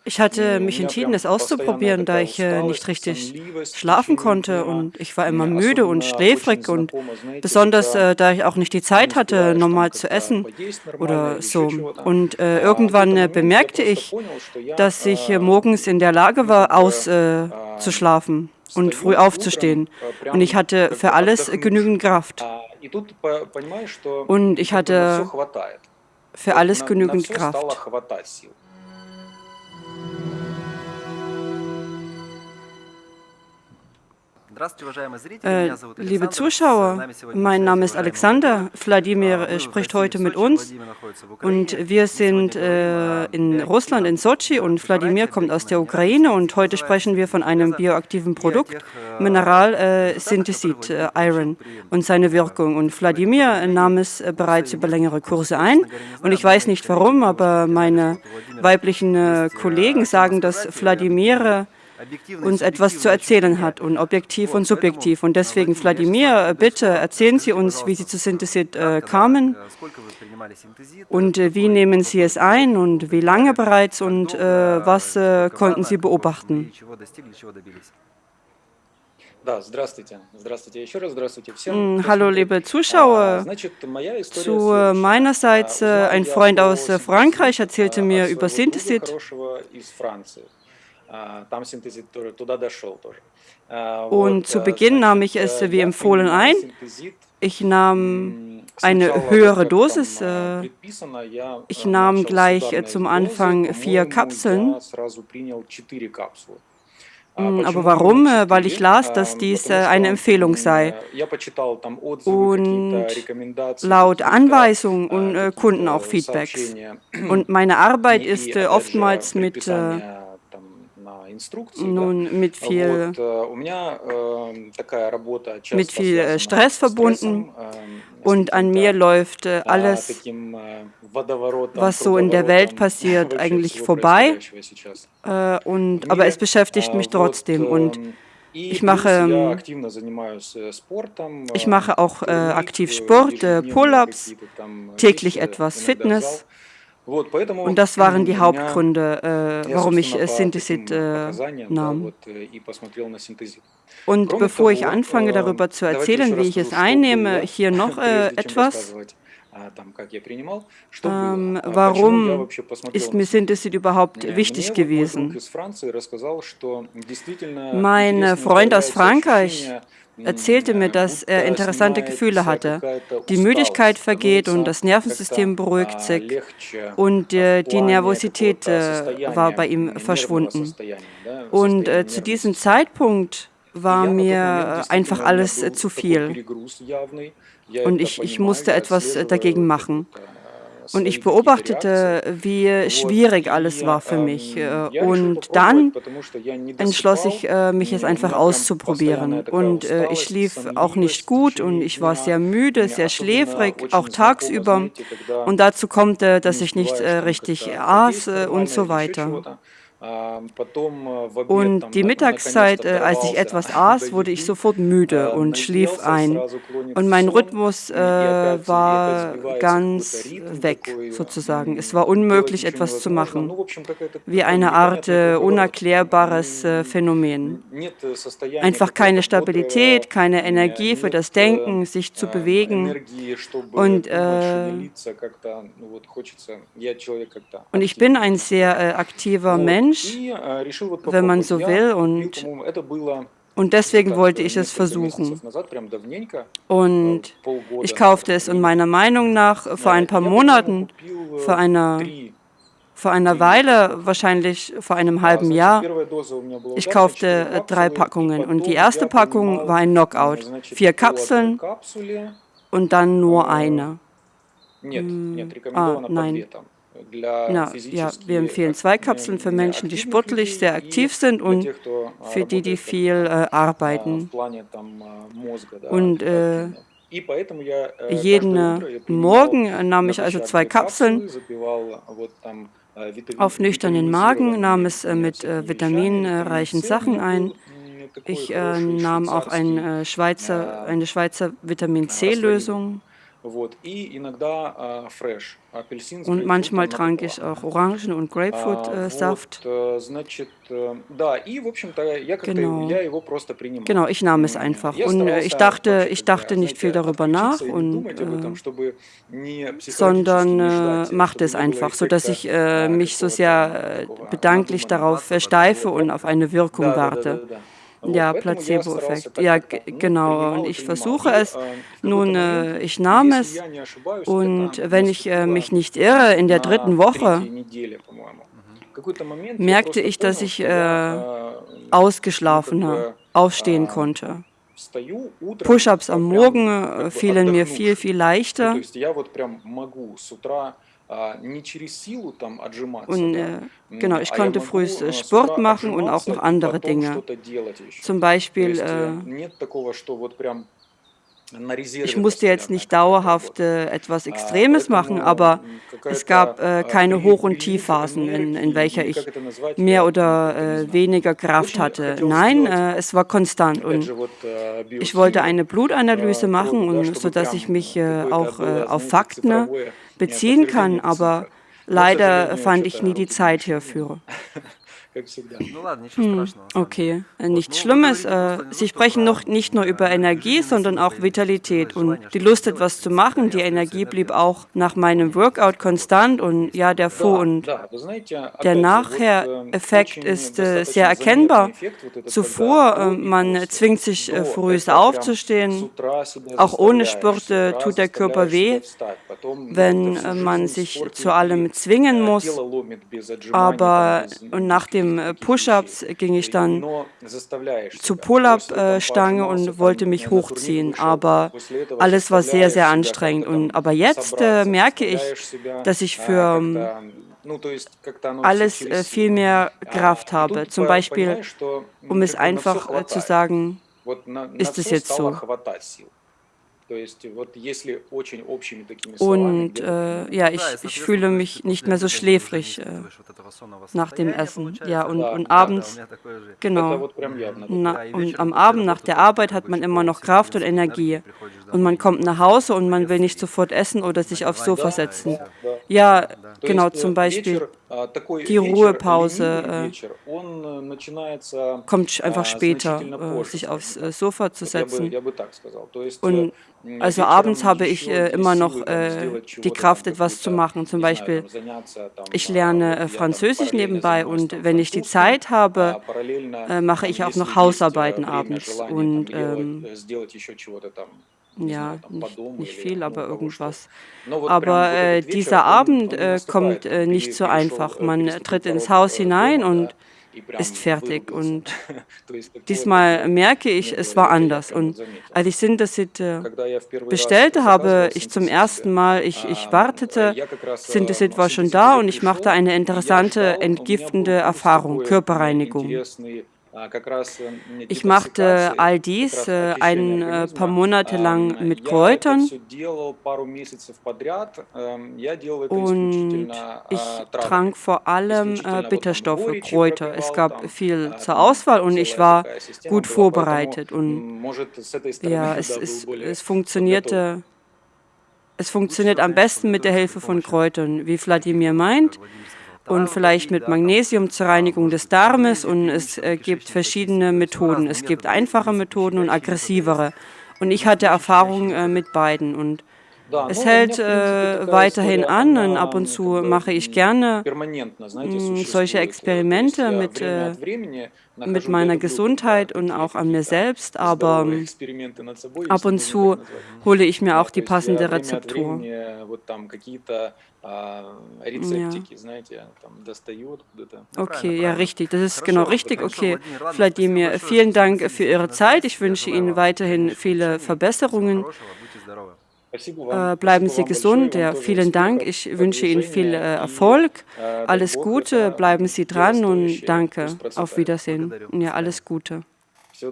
Ich hatte mich entschieden, es auszuprobieren, da ich nicht richtig schlafen konnte und ich war immer müde und schläfrig und besonders da ich auch nicht die Zeit hatte, normal zu essen oder so. Und irgendwann bemerkte ich, dass ich morgens in der Lage war, zu schlafen und früh aufzustehen. Und ich hatte für alles genügend Kraft. Und ich hatte für alles genügend Kraft. Liebe Zuschauer, mein Name ist Alexander. Wladimir spricht heute mit uns und wir sind in Russland, in Sotschi, und Wladimir kommt aus der Ukraine und heute sprechen wir von einem bioaktiven Produkt, Mineral Synthesit Iron, und seine Wirkung. Und Wladimir nahm es bereits über längere Kurse ein und ich weiß nicht warum, aber meine weiblichen Kollegen sagen, dass Wladimir uns etwas zu erzählen hat, und objektiv und subjektiv. Und deswegen, Wladimir, bitte erzählen Sie uns, wie Sie zu Synthesit kamen und wie nehmen Sie es ein und wie lange bereits und was konnten Sie beobachten. Hallo, liebe Zuschauer. Zu meinerseits, ein Freund aus Frankreich erzählte mir über Synthesit. Und zu Beginn nahm ich es wie empfohlen ein. Ich nahm eine höhere Dosis. Ich nahm gleich zum Anfang 4 Kapseln. Aber warum? Weil ich las, dass dies eine Empfehlung sei. Und laut Anweisungen und Kunden auch Feedbacks. Und meine Arbeit ist oftmals mit viel Stress verbunden, und an mir läuft alles, was so in der Welt passiert, eigentlich vorbei. Aber es beschäftigt mich trotzdem, und ich mache auch aktiv Sport, Pull-ups, täglich etwas Fitness. Und das waren die Hauptgründe, warum ich Synthesit nahm. Und bevor ich anfange, darüber zu erzählen, wie ich es einnehme, hier noch etwas. Warum ist mir Synthesit überhaupt wichtig gewesen? Mein Freund aus Frankreich erzählte mir, dass er interessante Gefühle hatte. Die Müdigkeit vergeht und das Nervensystem beruhigt sich und die Nervosität war bei ihm verschwunden. Und zu diesem Zeitpunkt war mir einfach alles zu viel. Und ich musste etwas dagegen machen. Und ich beobachtete, wie schwierig alles war für mich. Und dann entschloss ich mich, es einfach auszuprobieren. Und ich schlief auch nicht gut und ich war sehr müde, sehr schläfrig, auch tagsüber. Und dazu kommt, dass ich nicht richtig aß und so weiter. Und die Mittagszeit, als ich etwas aß, wurde ich sofort müde und schlief ein. Und mein Rhythmus war ganz weg, sozusagen. Es war unmöglich, etwas zu machen. Wie eine Art unerklärbares Phänomen. Einfach keine Stabilität, keine Energie für das Denken, sich zu bewegen. Und ich bin ein sehr aktiver Mensch, wenn man so will, und deswegen wollte ich es versuchen. Und ich kaufte es, und meiner Meinung nach vor ein paar Monaten, vor einer Weile, wahrscheinlich vor einem halben Jahr, ich kaufte 3 Packungen. Und die erste Packung war ein Knockout. 4 Kapseln und dann nur eine. Nein. Ja, wir empfehlen 2 Kapseln für Menschen, die sportlich sehr aktiv sind und für die, die viel arbeiten. Und jeden Morgen nahm ich also 2 Kapseln auf nüchternen Magen, nahm es mit vitaminreichen Sachen ein. Ich nahm auch eine Schweizer Vitamin-C-Lösung. Und manchmal trank ich auch Orangen- und Grapefruit-Saft. Genau. Genau, ich nahm es einfach. Und ich dachte nicht viel darüber nach, sondern machte es einfach, sodass ich mich so sehr bedanklich darauf versteife und auf eine Wirkung warte. Ja, Placebo-Effekt. Ja, genau. Und ich versuche es. Nun, ich nahm es. Und wenn ich mich nicht irre, in der dritten Woche merkte ich, dass ich ausgeschlafener aufstehen konnte. Push-ups am Morgen fielen mir viel, viel leichter. Und genau, ich konnte früh Sport machen und auch noch andere Dinge. Zum Beispiel, ich musste jetzt nicht dauerhaft etwas Extremes machen, aber es gab keine Hoch- und Tiefphasen, in welcher ich mehr oder weniger Kraft hatte. Nein, es war konstant. Und ich wollte eine Blutanalyse machen, sodass ich mich auch auf Fakten beziehen kann, aber leider fand ich nie die Zeit hierfür. Okay, nichts Schlimmes. Sie sprechen noch nicht nur über Energie, sondern auch Vitalität und die Lust, etwas zu machen. Die Energie blieb auch nach meinem Workout konstant und ja, der Vor- und der Nachher-Effekt ist sehr erkennbar. Zuvor, man zwingt sich früh aufzustehen. Auch ohne Sport tut der Körper weh, wenn man sich zu allem zwingen muss. Aber und nach dem Push-ups ging ich dann zur Pull-up-Stange und wollte mich hochziehen. Aber alles war sehr, sehr anstrengend. Aber jetzt merke ich, dass ich für alles viel mehr Kraft habe. Zum Beispiel, um es einfach zu sagen, ist es jetzt so. Und ja, ich fühle mich nicht mehr so schläfrig nach dem Essen. Ja, und abends, genau. Und am Abend nach der Arbeit hat man immer noch Kraft und Energie. Und man kommt nach Hause und man will nicht sofort essen oder sich aufs Sofa setzen. Ja, genau, zum Beispiel die Ruhepause kommt einfach später, sich aufs Sofa zu setzen. Und also abends habe ich immer noch die Kraft, etwas zu machen. Zum Beispiel, ich lerne Französisch nebenbei und wenn ich die Zeit habe, mache ich auch noch Hausarbeiten abends. Und ja, nicht viel, aber irgendwas. Aber dieser Abend kommt nicht so einfach. Man tritt ins Haus hinein und ist fertig. Und diesmal merke ich, es war anders. Und als ich Synthesit bestellte, habe ich zum ersten Mal, ich wartete, Synthesit war schon da und ich machte eine interessante, entgiftende Erfahrung, Körperreinigung. Ich machte all dies ein paar Monate lang mit Kräutern und ich trank vor allem Bitterstoffe, Kräuter. Es gab viel zur Auswahl und ich war gut vorbereitet. Und ja, es funktioniert am besten mit der Hilfe von Kräutern, wie Wladimir meint. Und vielleicht mit Magnesium zur Reinigung des Darmes. Und es gibt verschiedene Methoden. Es gibt einfache Methoden und aggressivere. Und ich hatte Erfahrung mit beiden. Und es hält weiterhin an. Und ab und zu mache ich gerne solche Experimente mit meiner Gesundheit und auch an mir selbst. Aber ab und zu hole ich mir auch die passende Rezeptur. Ja. Okay, ja, richtig. Das ist genau richtig. Okay, Wladimir, vielen Dank für Ihre Zeit. Ich wünsche Ihnen weiterhin viele Verbesserungen. Bleiben Sie gesund. Ja, vielen Dank. Ich wünsche Ihnen viel Erfolg. Alles Gute. Bleiben Sie dran und danke. Auf Wiedersehen. Ja, alles Gute.